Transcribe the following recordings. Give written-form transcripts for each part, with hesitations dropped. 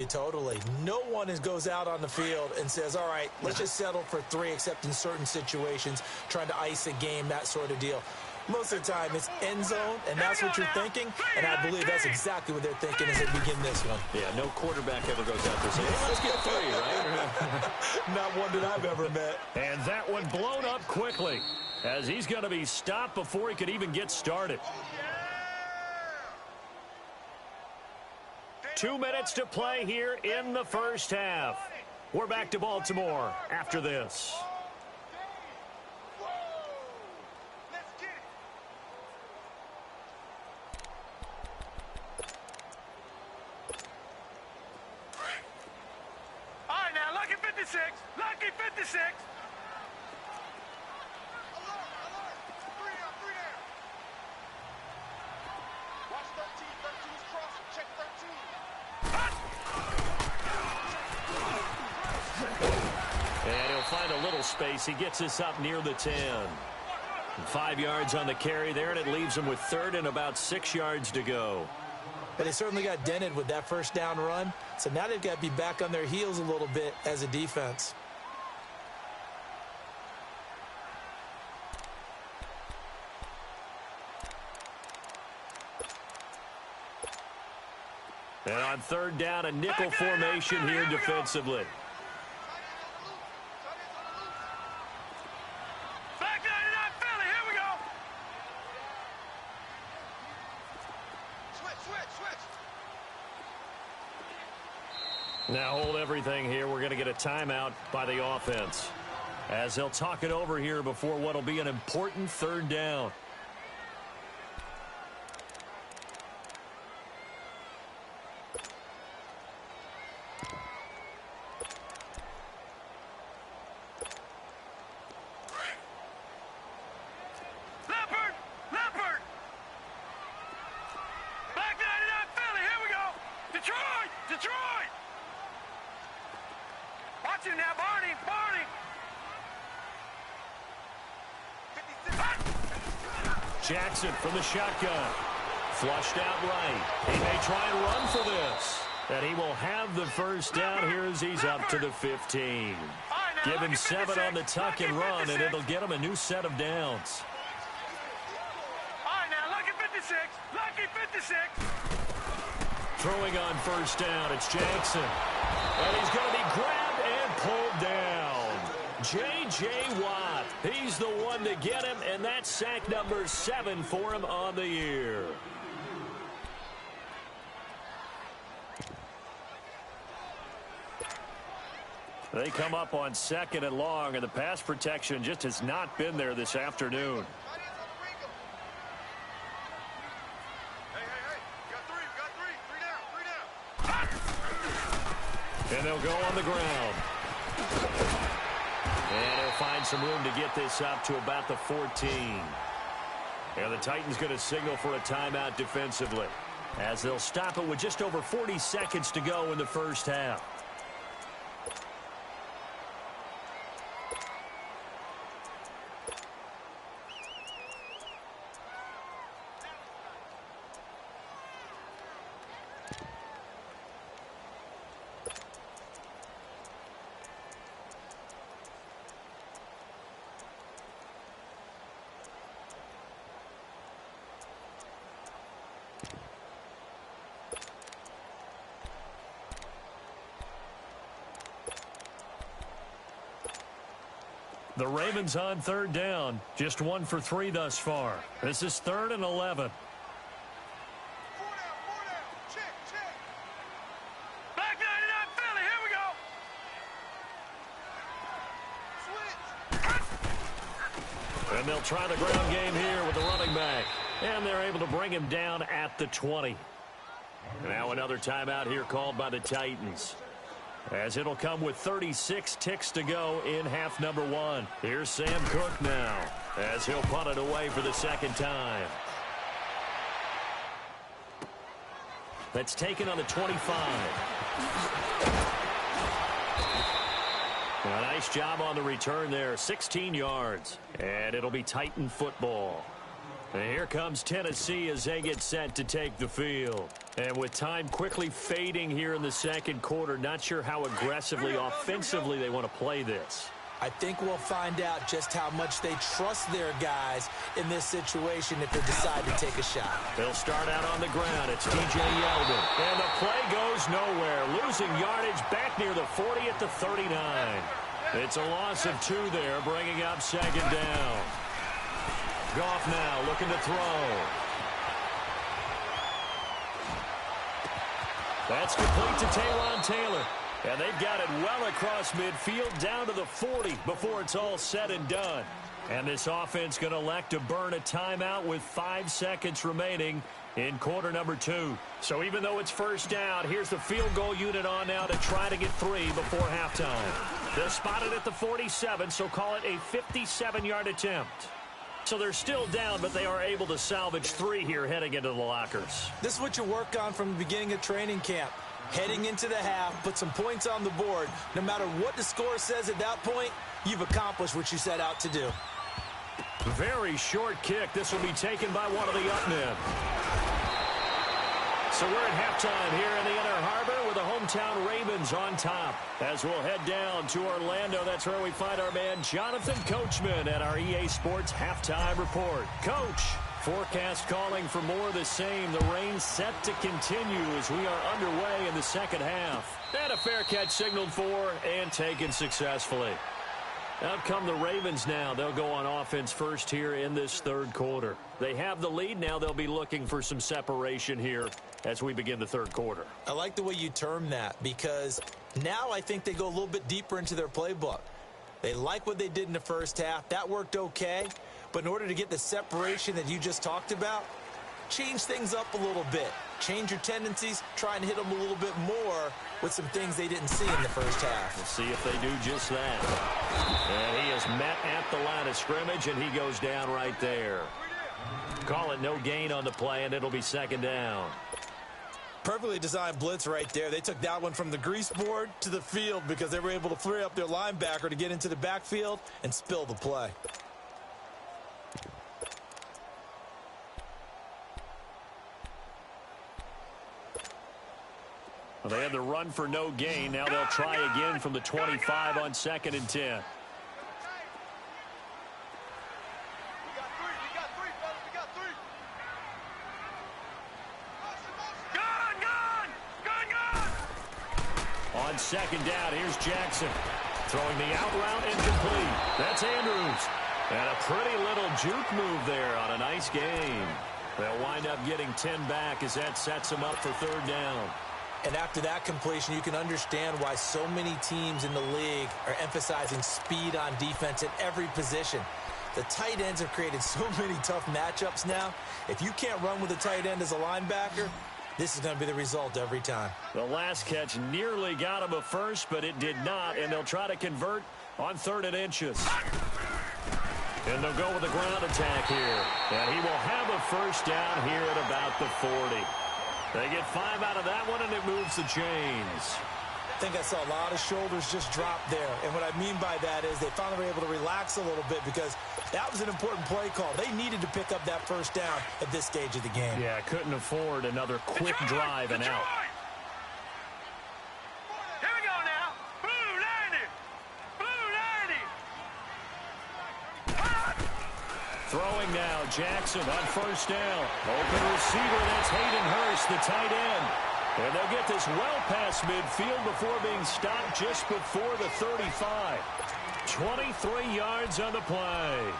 Totally. No one goes out on the field and says, all right, let's just settle for 3, except in certain situations, trying to ice a game, that sort of deal. Most of the time, it's end zone, and that's what you're thinking, and I believe that's exactly what they're thinking as they begin this one. Yeah, no quarterback ever goes out there saying, hey, let's get 3, right? Not one that I've ever met. And that one blown up quickly, as he's going to be stopped before he could even get started. 2 minutes to play here in the first half. We're back to Baltimore after this. All right, now, lucky 56. Lucky 56. Watch 13. 13's crossing. Check 13. And he'll find a little space. He gets us up near the 10. 5 yards on the carry there, and it leaves him with 3rd and about 6 yards to go. But they certainly got dented with that first down run, so now they've got to be back on their heels a little bit as a defense. And on 3rd down, a nickel formation here defensively. Now hold everything here. We're going to get a timeout by the offense, as they'll talk it over here before what will be an important 3rd down. Jackson from the shotgun. Flushed out right. He may try and run for this. And he will have the first down here as he's up to the 15. Give him 7 on the tuck and run, and it'll get him a new set of downs. All right, now, lucky 56. Lucky 56. Throwing on first down, it's Jackson. And he's going to be grabbed and pulled down. J.J. Watt, he's the one to get him, and that's sack number 7 for him on the year. They come up on 2nd and long, and the pass protection just has not been there this afternoon. And they'll go on the ground. And he'll find some room to get this up to about the 14. And the Titans going to signal for a timeout defensively, as they'll stop it with just over 40 seconds to go in the first half. The Ravens on 3rd down. Just 1 for 3 thus far. This is 3rd and 11. Check. Back 99, Philly, here we go. Switch. And they'll try the ground game here with the running back. And they're able to bring him down at the 20. Now another timeout here called by the Titans, as it'll come with 36 ticks to go in half number 1. Here's Sam Cook now, as he'll punt it away for the 2nd time. That's taken on the 25. A nice job on the return there, 16 yards. And it'll be Titan football. And here comes Tennessee as they get set to take the field. And with time quickly fading here in the second quarter, not sure how aggressively, offensively they want to play this. I think we'll find out just how much they trust their guys in this situation if they decide to take a shot. They'll start out on the ground. It's TJ Yeldon. And the play goes nowhere. Losing yardage back near the 40 at the 39. It's a loss of 2 there, bringing up second down. Goff now looking to throw. That's complete to Taywan Taylor. And they've got it well across midfield down to the 40 before it's all said and done. And this offense going to elect to burn a timeout with 5 seconds remaining in quarter number 2. So even though it's first down, here's the field goal unit on now to try to get 3 before halftime. They'll spot it at the 47, so call it a 57-yard attempt. So they're still down, but they are able to salvage 3 here heading into the lockers. This is what you work on from the beginning of training camp. Heading into the half, put some points on the board. No matter what the score says at that point, you've accomplished what you set out to do. Very short kick. This will be taken by one of the up men. So we're at halftime here in the Inner Harbor with the hometown Ravens on top. As we'll head down to Orlando, that's where we find our man Jonathan Coachman at our EA Sports Halftime Report. Coach, forecast calling for more of the same. The rain set to continue as we are underway in the second half. And a fair catch signaled for and taken successfully. Out come the Ravens now. They'll go on offense first here in this third quarter. They have the lead. Now they'll be looking for some separation here as we begin the third quarter. I like the way you term that because now I think they go a little bit deeper into their playbook. They like what they did in the first half. That worked okay. But in order to get the separation that you just talked about, change things up a little bit. Change your tendencies. Try and hit them a little bit more with some things they didn't see in the first half. We'll see if they do just that. And he is met at the line of scrimmage, and he goes down right there. Call it no gain on the play, and it'll be second down. Perfectly designed blitz right there. They took that one from the grease board to the field because they were able to free up their linebacker to get into the backfield and spill the play. Well, they had the run for no gain. Now they'll try again from the 25 on 2nd and 10. On second down, here's Jackson. Throwing the out route incomplete. That's Andrews. And a pretty little juke move there on a nice game. They'll wind up getting 10 back as that sets them up for third down. And after that completion, you can understand why so many teams in the league are emphasizing speed on defense at every position. The tight ends have created so many tough matchups now. If you can't run with a tight end as a linebacker, this is going to be the result every time. The last catch nearly got him a first, but it did not, and they'll try to convert on 3rd and inches. And they'll go with a ground attack here. And he will have a first down here at about the 40. They get 5 out of that one, and it moves the chains. I think I saw a lot of shoulders just drop there. And what I mean by that is they finally were able to relax a little bit because that was an important play call. They needed to pick up that first down at this stage of the game. Yeah, couldn't afford another quick drive and out. Here we go now. Blue 90. Blue 90. Throwing now, Jackson on first down. Open receiver, that's Hayden Hurst, the tight end. And they'll get this well past midfield before being stopped just before the 35. 23 yards on the play.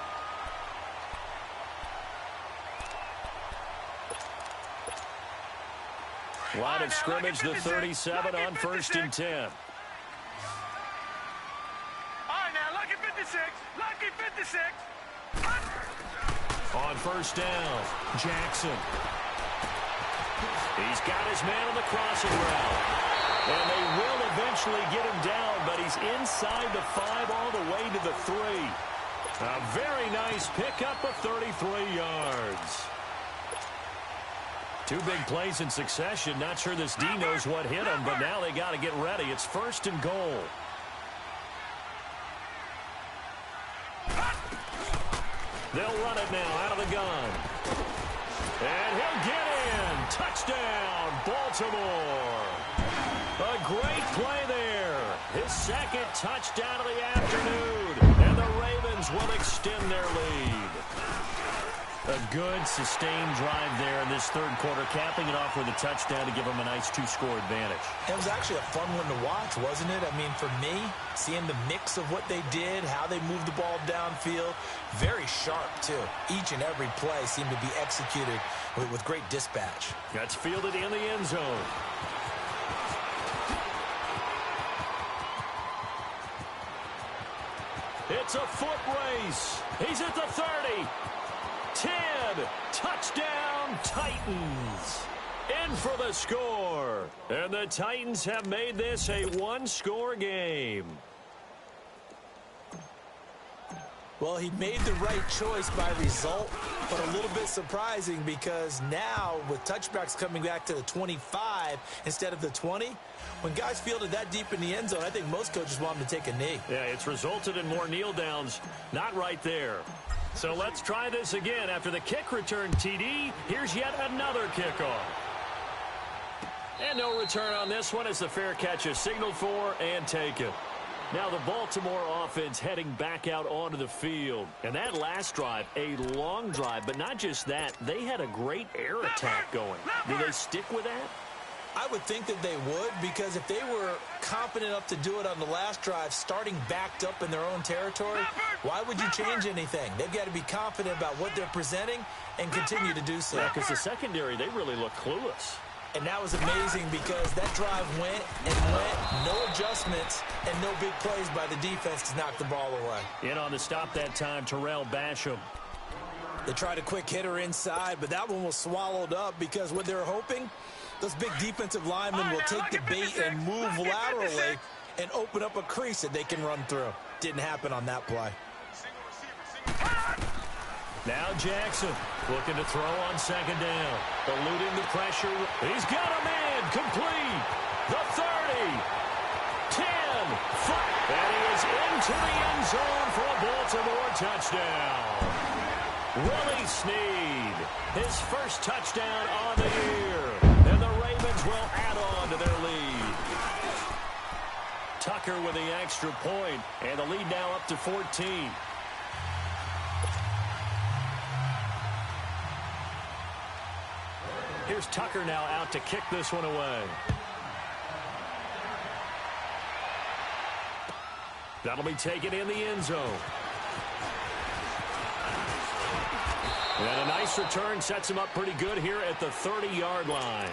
Line of scrimmage, the 37 on 1st and 10. All right, now, lucky 56. Lucky 56. On first down, Jackson. He's got his man on the crossing route. And they will eventually get him down, but he's inside the 5 all the way to the 3. A very nice pickup of 33 yards. 2 big plays in succession. Not sure this D knows what hit him, but now they got to get ready. It's 1st and goal. They'll run it now out of the gun. And he'll get in. Touchdown, Baltimore. A great play there. His second touchdown of the afternoon. And the Ravens will extend their lead. A good, sustained drive there in this third quarter, capping it off with a touchdown to give them a nice two-score advantage. It was actually a fun one to watch, wasn't it? I mean, for me, seeing the mix of what they did, how they moved the ball downfield, very sharp, too. Each and every play seemed to be executed with great dispatch. That's fielded in the end zone. It's a foot race. He's at the 30. 10, touchdown Titans. In for the score. And the Titans have made this a one-score game. Well, he made the right choice by result, but a little bit surprising because now with touchbacks coming back to the 25 instead of the 20, when guys fielded that deep in the end zone, I think most coaches want them to take a knee. Yeah, it's resulted in more kneel downs. Not right there. So let's try this again. After the kick return TD, here's yet another kickoff. And no return on this one as the fair catch is signaled for and taken. Now the Baltimore offense heading back out onto the field. And that last drive, a long drive, but not just that, they had a great air attack going. Do they stick with that? I would think that they would, because if they were confident enough to do it on the last drive, starting backed up in their own territory, why would you change anything? They've got to be confident about what they're presenting and continue to do so. Yeah, because the secondary, they really look clueless. And that was amazing because that drive went and went, no adjustments, and no big plays by the defense to knock the ball away. In on the stop that time, Terrell Basham. They tried a quick hitter inside, but that one was swallowed up because what they're hoping, those big defensive linemen will take the bait and move laterally and open up a crease that they can run through. Didn't happen on that play. Now Jackson looking to throw on second down. Eluding the pressure. He's got a man. Complete. The 30. 10. 5. And he is into the end zone for a Baltimore touchdown. Willie Snead. His first touchdown on the year. And the Ravens will add on to their lead. Tucker with the extra point. And the lead now up to 14. Here's Tucker now out to kick this one away. That'll be taken in the end zone. And a nice return sets him up pretty good here at the 30-yard line.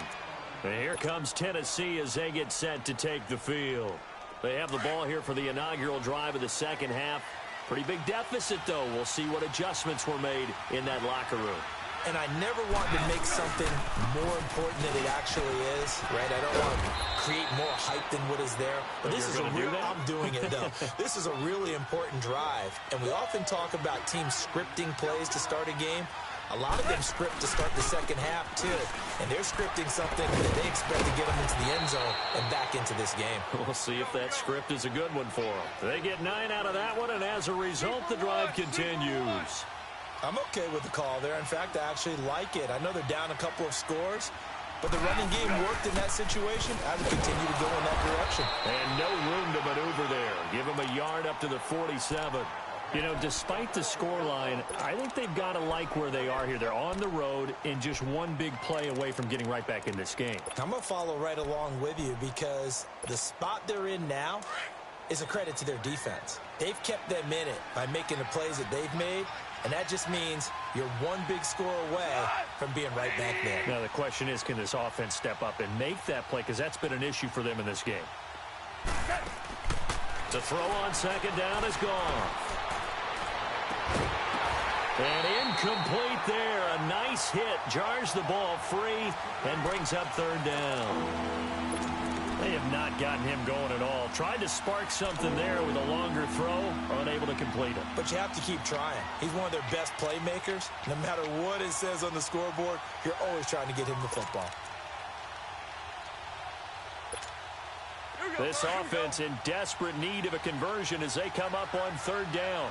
And here comes Tennessee as they get set to take the field. They have the ball here for the inaugural drive of the second half. Pretty big deficit, though. We'll see what adjustments were made in that locker room. And I never want to make something more important than it actually is, right? I don't want to create more hype than what is there. But this is a real, I'm doing it, though. This is a really important drive. And we often talk about teams scripting plays to start a game. A lot of them script to start the second half, too. And they're scripting something that they expect to get them into the end zone and back into this game. We'll see if that script is a good one for them. They get 9 out of that one, and as a result, the drive continues. I'm okay with the call there. In fact, I actually like it. I know they're down a couple of scores, but the running game worked in that situation. I would continue to go in that direction. And no room to maneuver there. Give them a yard up to the 47. You know, despite the scoreline, I think they've got to like where they are here. They're on the road and just one big play away from getting right back in this game. I'm going to follow right along with you because the spot they're in now is a credit to their defense. They've kept them in it by making the plays that they've made. And that just means you're one big score away from being right back there. Now, the question is, can this offense step up and make that play? Because that's been an issue for them in this game. The throw on second down is gone. And incomplete there. A nice hit. Jars the ball free and brings up third down. They have not gotten him going at all. Tried to spark something there with a longer throw, unable to complete it. But you have to keep trying. He's one of their best playmakers. No matter what it says on the scoreboard, you're always trying to get him the football. This offense in desperate need of a conversion as they come up on third down.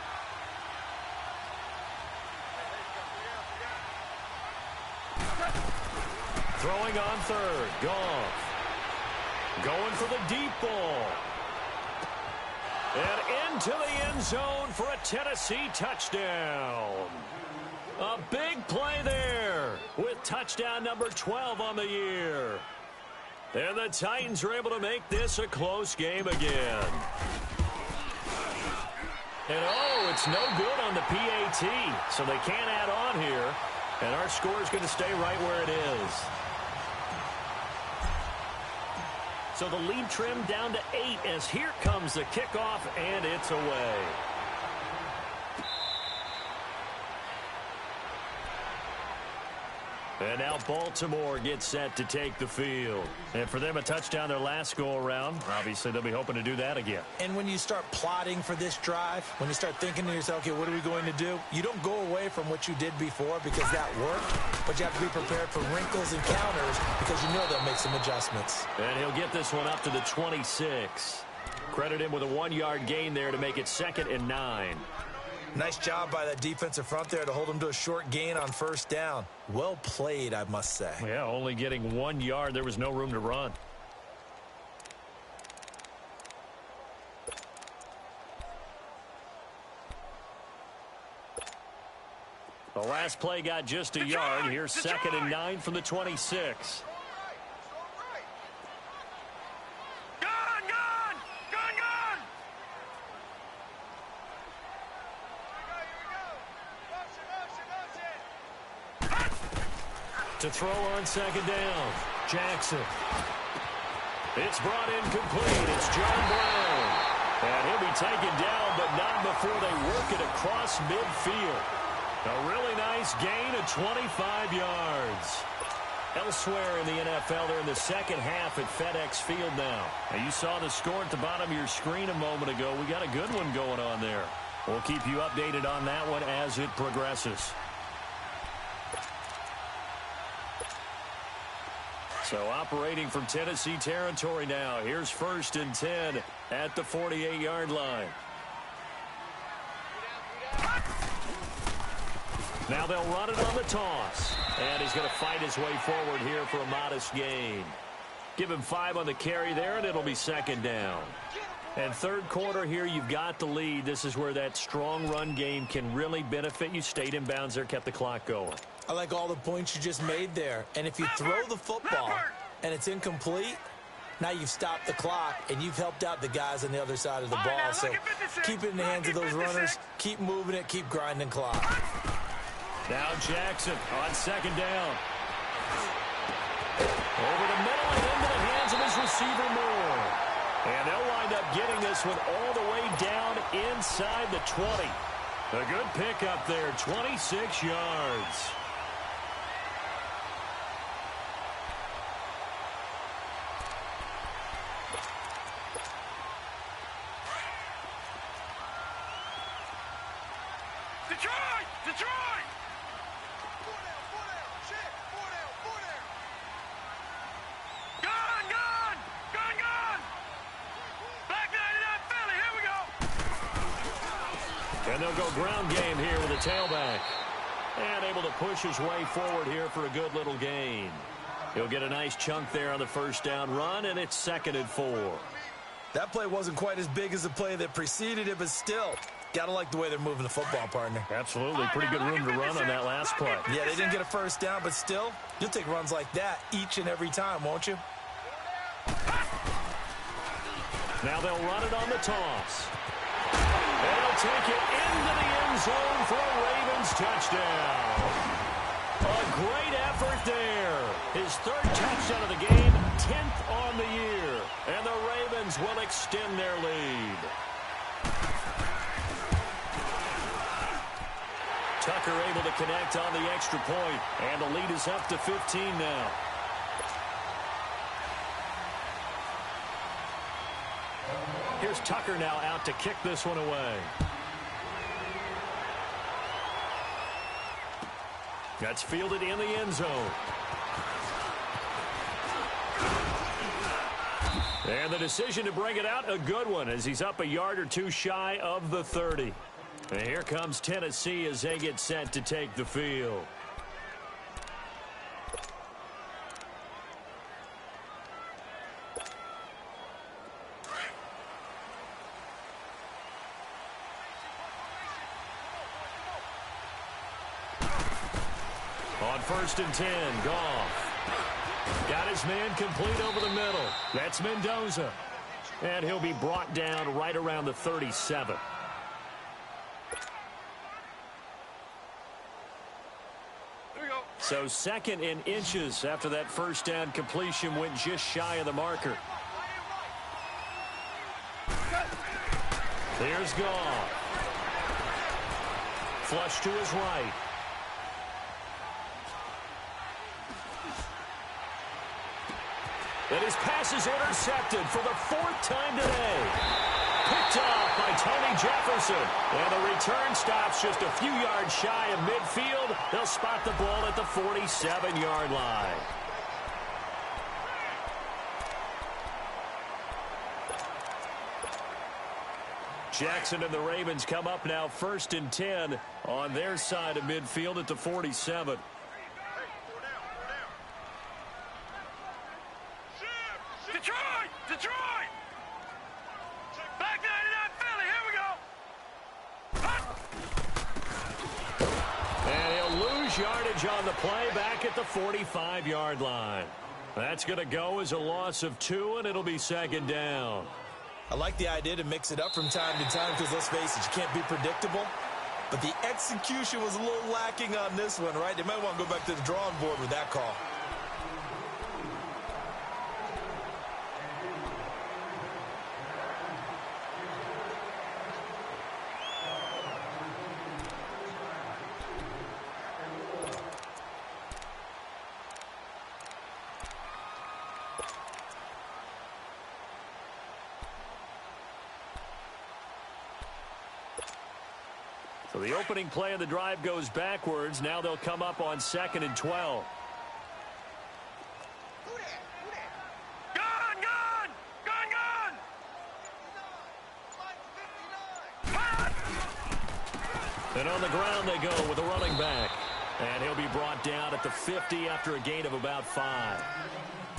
Throwing on third. Goff. Going for the deep ball. And into the end zone for a Tennessee touchdown. A big play there with touchdown number 12 on the year. And the Titans are able to make this a close game again. And, oh, it's no good on the PAT, so they can't add on here. And our score is going to stay right where it is. So the lead trimmed down to 8 as here comes the kickoff, and it's away. And now Baltimore gets set to take the field. And for them, a touchdown their last go-around. Obviously, they'll be hoping to do that again. And when you start plotting for this drive, when you start thinking to yourself, okay, what are we going to do? You don't go away from what you did before because that worked, but you have to be prepared for wrinkles and counters because you know they'll make some adjustments. And he'll get this one up to the 26. Credit him with a 1-yard gain there to make it 2nd and 9. Nice job by that defensive front there to hold him to a short gain on first down. Well played, I must say. Yeah, only getting 1 yard. There was no room to run. The last play got just a yard. Here's 2nd and 9 from the 26. To throw on 2nd down, Jackson. It's brought in complete. It's John Brown. And he'll be taken down, but not before they work it across midfield. A really nice gain of 25 yards. Elsewhere in the NFL, they're in the second half at FedEx Field now. Now, you saw the score at the bottom of your screen a moment ago. We got a good one going on there. We'll keep you updated on that one as it progresses. So operating from Tennessee territory now. Here's 1st and 10 at the 48-yard line. Now they'll run it on the toss. And he's going to fight his way forward here for a modest gain. Give him 5 on the carry there, and it'll be 2nd down. And third quarter here, you've got the lead. This is where that strong run game can really benefit you. Stayed in bounds there, kept the clock going. I like all the points you just made there. And if you throw the football and it's incomplete, now you've stopped the clock and you've helped out the guys on the other side of the ball. So keep it in the hands of those runners. Keep moving it. Keep grinding clock. Now Jackson on 2nd down. Over the middle and into the hands of his receiver Moore. And they'll wind up getting this one all the way down inside the 20. A good pickup there, 26 yards. Detroit! Detroit! 4 down, check, 4 down. Gone! Black 99 Philly, here we go! And they'll go ground game here with a tailback. And able to push his way forward here for a good little gain. He'll get a nice chunk there on the first down run, and it's 2nd and 4. That play wasn't quite as big as the play that preceded it, but still, got to like the way they're moving the football, partner. Absolutely. Pretty good room to run on that last play. Yeah, they didn't get a first down, but still, you'll take runs like that each and every time, won't you? Now they'll run it on the toss. They'll take it into the end zone for a Ravens touchdown. A great effort there. His 3rd touchdown of the game, 10th on the year. And the Ravens will extend their lead. Tucker able to connect on the extra point, and the lead is up to 15 now. Here's Tucker now out to kick this one away. That's fielded in the end zone. And the decision to bring it out, a good one, as he's up a yard or two shy of the 30. And here comes Tennessee as they get set to take the field. On 1st and 10, Goff. Got his man complete over the middle. That's Mendoza. And he'll be brought down right around the 37. So 2nd in inches after that first down completion went just shy of the marker. Here's Goff. Flush to his right. And his pass is intercepted for the 4th time today. Picked off by Tony Jefferson. And the return stops just a few yards shy of midfield. They'll spot the ball at the 47-yard line. Jackson and the Ravens come up now 1st and 10 on their side of midfield at the 47. Detroit! Back 99 Philly, here we go! And he'll lose yardage on the play back at the 45-yard line. That's going to go as a loss of 2, and it'll be 2nd down. I like the idea to mix it up from time to time because, let's face it, you can't be predictable. But the execution was a little lacking on this one, right? They might want to go back to the drawing board with that call. So the opening play of the drive goes backwards. Now they'll come up on 2nd and 12. Gun! And on the ground they go with a running back. And he'll be brought down at the 50 after a gain of about 5.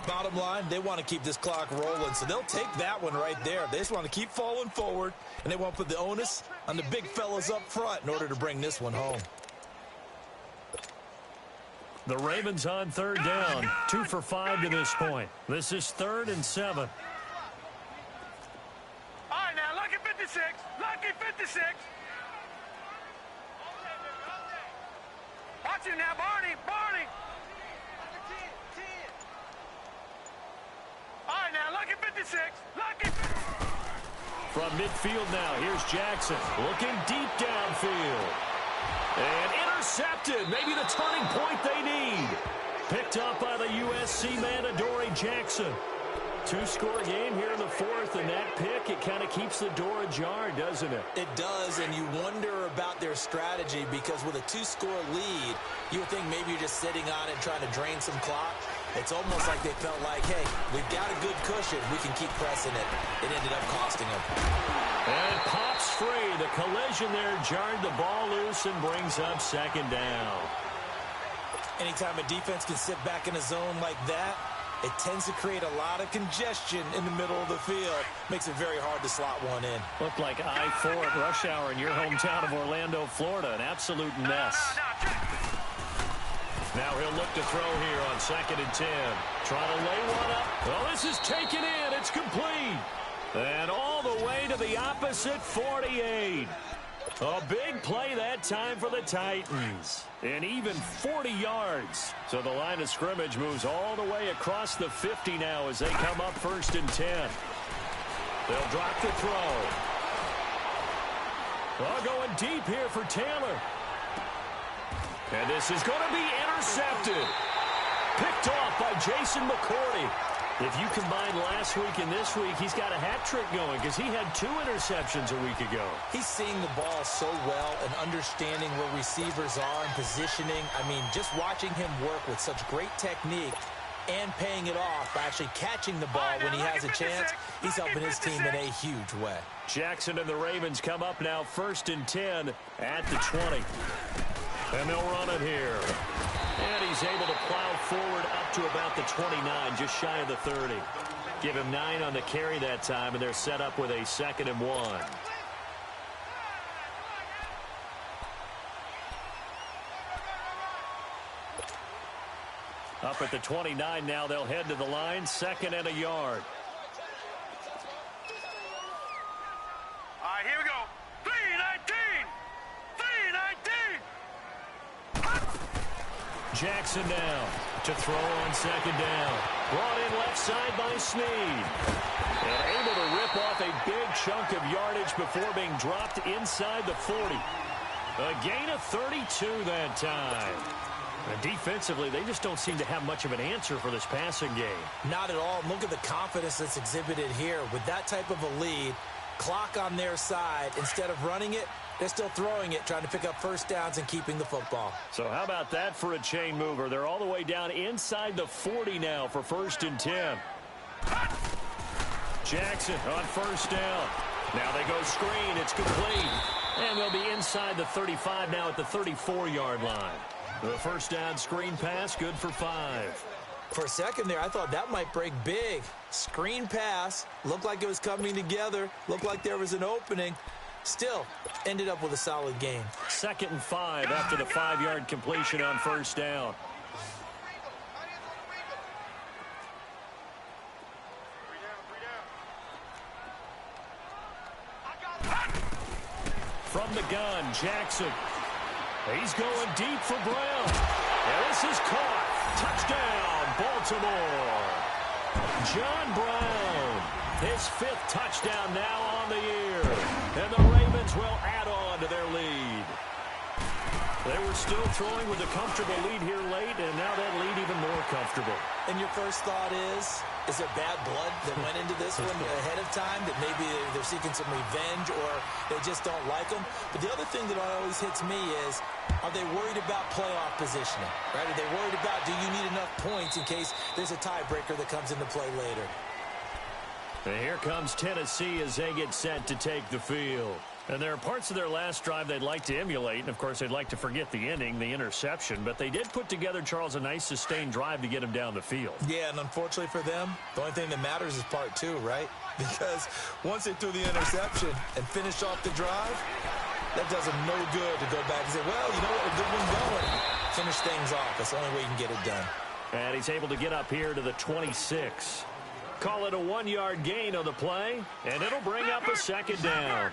Bottom line, they want to keep this clock rolling, so they'll take that one right there. They just want to keep falling forward, and they want to put the onus on the big fellas up front in order to bring this one home. The Ravens on 3rd down, 2 for 5 to this point. This is 3rd and 7. All right, now, lucky 56. Lucky 56. Watch him now, Barney. All right, now, lucky 56. Lucky 56. From midfield now, here's Jackson looking deep downfield. And intercepted. Maybe the turning point they need. Picked up by the USC man, Adoree Jackson. 2-score game here in the 4th, and that pick, it kind of keeps the door ajar, doesn't it? It does, and you wonder about their strategy because with a 2-score lead, you would think maybe you're just sitting on it trying to drain some clock. It's almost like they felt like, hey, we've got a good cushion. We can keep pressing it. It ended up costing them. And it pops free. The collision there jarred the ball loose and brings up 2nd down. Anytime a defense can sit back in a zone like that, it tends to create a lot of congestion in the middle of the field. Makes it very hard to slot one in. Looked like I-4 at rush hour in your hometown of Orlando, Florida. An absolute mess. Now he'll look to throw here on 2nd and 10. Trying to lay one up. Well, this is taken in. It's complete. And all the way to the opposite 48. A big play that time for the Titans. And even 40 yards. So the line of scrimmage moves all the way across the 50 now as they come up 1st and 10. They'll drop the throw. Well, going deep here for Taylor. And this is going to be intercepted. Picked off by Jason McCourty. If you combine last week and this week, he's got a hat trick going because he had 2 interceptions a week ago. He's seeing the ball so well and understanding where receivers are and positioning. I mean, just watching him work with such great technique and paying it off by actually catching the ball when he has a chance, he's helping his team in a huge way. Jackson and the Ravens come up now 1st and 10 at the 20. And they'll run it here. And he's able to plow forward up to about the 29, just shy of the 30. Give him 9 on the carry that time, and they're set up with a 2nd and 1. Up at the 29 now, they'll head to the line, 2nd and a yard. All right, here we go. 3-19. 3-19. Jackson now to throw on 2nd down. Brought in left side by Snead. And able to rip off a big chunk of yardage before being dropped inside the 40. A gain of 32 that time. And defensively, they just don't seem to have much of an answer for this passing game. Not at all. Look at the confidence that's exhibited here. With that type of a lead, clock on their side, instead of running it, they're still throwing it, trying to pick up first downs and keeping the football. So how about that for a chain mover? They're all the way down inside the 40 now for 1st and 10. Jackson on 1st down. Now they go screen. It's complete. And they'll be inside the 35 now at the 34-yard line. The 1st down screen pass, good for 5. For a second there, I thought that might break big. Screen pass, looked like it was coming together, looked like there was an opening. Still, ended up with a solid game. 2nd and 5 after the 5-yard completion on 1st down. From the gun, Jackson. He's going deep for Brown. And this is caught. Touchdown, Baltimore. John Brown, his 5th touchdown now on the year. And the Ravens will add on to their lead. They were still throwing with a comfortable lead here late, and now that lead even more comfortable. And your first thought is there bad blood that went into this one ahead of time, that maybe they're seeking some revenge or they just don't like them? But the other thing that always hits me is, are they worried about playoff positioning? Right? Are they worried about, do you need enough points in case there's a tiebreaker that comes into play later? And here comes Tennessee as they get set to take the field. And there are parts of their last drive they'd like to emulate, and of course they'd like to forget the ending, the interception, but they did put together, Charles, a nice sustained drive to get him down the field. Yeah, and unfortunately for them, the only thing that matters is part 2, right? Because once they threw the interception and finished off the drive, that does them no good to go back and say, well, you know what, a good one going. Finish things off. That's the only way you can get it done. And he's able to get up here to the 26. Call it a 1-yard gain on the play, and it'll bring up a 2nd down.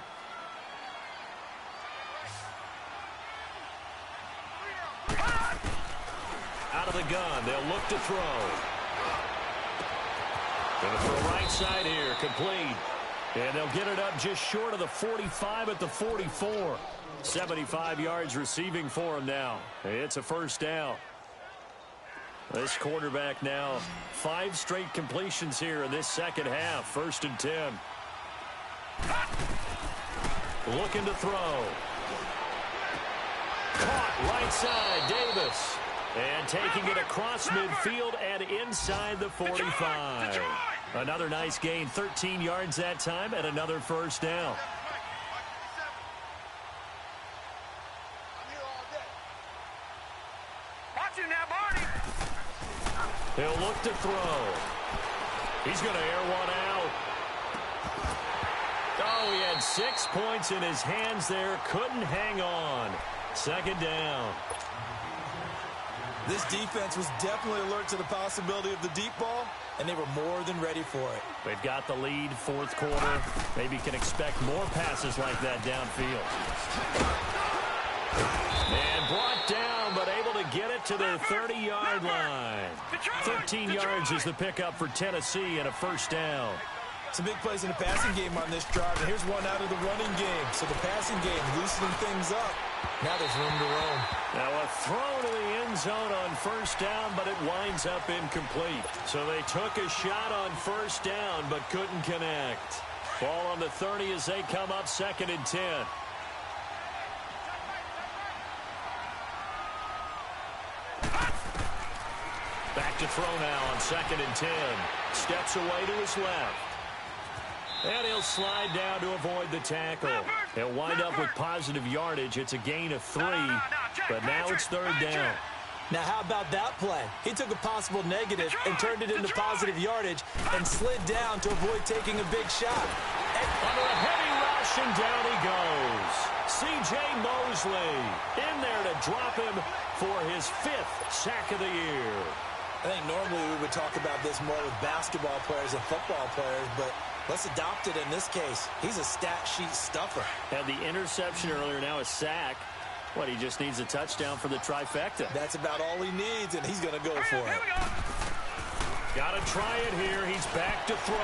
Out of the gun, they'll look to throw. Going to throw right side here, complete. And they'll get it up just short of the 45 at the 44. 75 yards receiving for him now. It's a 1st down. This quarterback now, 5 straight completions here in this 2nd half. 1st and 10. Looking to throw. Caught right side, Davis. And taking it across midfield and inside the 45. Another nice gain, 13 yards that time, and another 1st down. Watch him now, Barney. He'll look to throw. He's going to air one out. Oh, he had 6 points in his hands there. Couldn't hang on. 2nd down. This defense was definitely alert to the possibility of the deep ball, and they were more than ready for it. They've got the lead, 4th quarter. Maybe can expect more passes like that downfield. And brought down, but able to get it to their 30-yard line. 13 yards is the pickup for Tennessee and a 1st down. Some big plays in the passing game on this drive, and here's one out of the running game. So the passing game loosening things up. Now there's room to roam. Now a throw to the end zone on 1st down, but it winds up incomplete. So they took a shot on 1st down, but couldn't connect. Ball on the 30 as they come up 2nd and 10. Back to throw now on 2nd and 10. Steps away to his left. And he'll slide down to avoid the tackle. He'll wind up with positive yardage. It's a gain of 3, but now it's 3rd down. Now, how about that play? He took a possible negative and turned it into positive yardage and slid down to avoid taking a big shot. Under a heavy rush, and down he goes. C.J. Mosley in there to drop him for his 5th sack of the year. I think normally we would talk about this more with basketball players and football players, but let's adopt it in this case. He's a stat sheet stuffer. Had the interception earlier, now a sack. What, he just needs a touchdown for the trifecta. That's about all he needs, and he's going to go for it. Got to try it here. He's back to throw.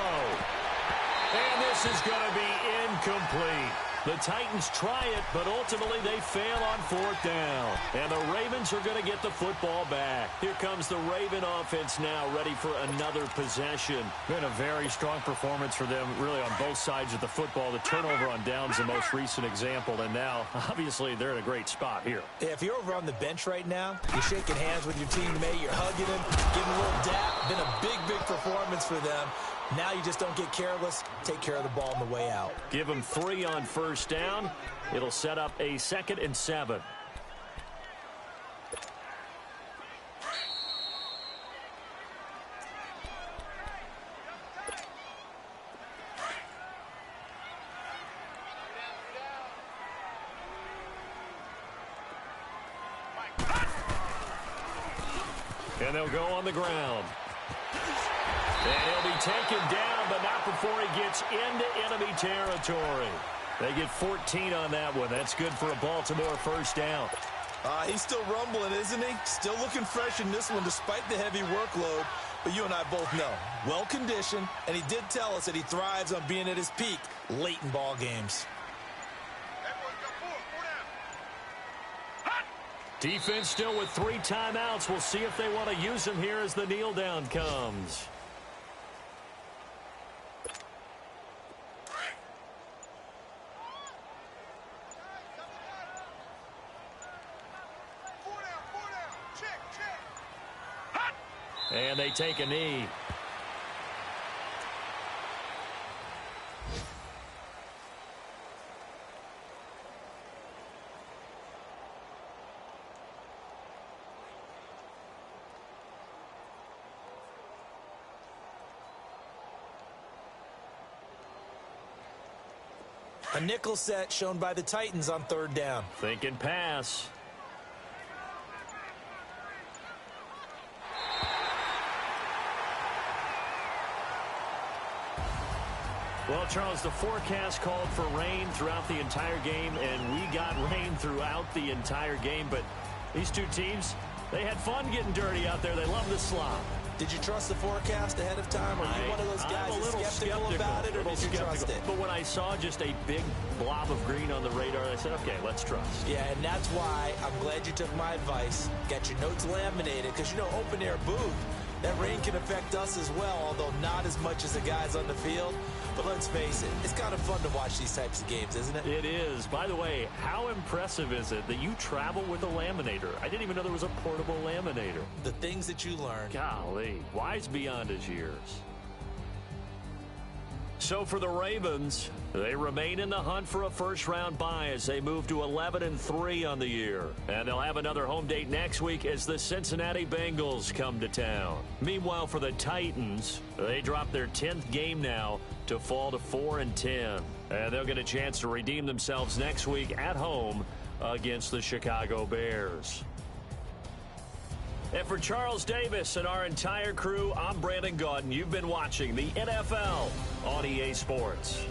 And this is going to be incomplete. The Titans try it, but ultimately they fail on 4th down. And the Ravens are going to get the football back. Here comes the Raven offense now, ready for another possession. Been a very strong performance for them, really on both sides of the football. The turnover on downs, the most recent example. And now, obviously, they're in a great spot here. Yeah, if you're over on the bench right now, you're shaking hands with your teammate, you're hugging him, giving a little dap. Been a big, big performance for them. Now you just don't get careless. Take care of the ball on the way out. Give them 3 on 1st down. It'll set up a 2nd and 7. And they'll go on the ground. And he'll be taken down, but not before he gets into enemy territory. They get 14 on that one. That's good for a Baltimore 1st down. He's still rumbling, isn't he? Still looking fresh in this one despite the heavy workload. But you and I both know, well-conditioned, and he did tell us that he thrives on being at his peak late in ball games. Defense still with 3 timeouts. We'll see if they want to use them here as the kneel down comes. And they take a knee. A nickel set shown by the Titans on 3rd down. Thinking pass. Well, Charles, the forecast called for rain throughout the entire game, and we got rain throughout the entire game. But these two teams, they had fun getting dirty out there. They love the slop. Did you trust the forecast ahead of time? Or are you one of those guys I'm a little skeptical about it, or did you trust it? But when I saw just a big blob of green on the radar, I said, okay, let's trust. Yeah, and that's why I'm glad you took my advice. Got your notes laminated, because, you know, open-air booth, that rain can affect us as well, although not as much as the guys on the field. But let's face it, it's kind of fun to watch these types of games, isn't it? It is. By the way, how impressive is it that you travel with a laminator? I didn't even know there was a portable laminator. The things that you learn. Golly, wise beyond his years. So for the Ravens, they remain in the hunt for a first-round bye as they move to 11-3 on the year. And they'll have another home date next week as the Cincinnati Bengals come to town. Meanwhile, for the Titans, they drop their 10th game now to fall to 4-10. And they'll get a chance to redeem themselves next week at home against the Chicago Bears. And for Charles Davis and our entire crew, I'm Brandon Gaudin. You've been watching the NFL on EA Sports.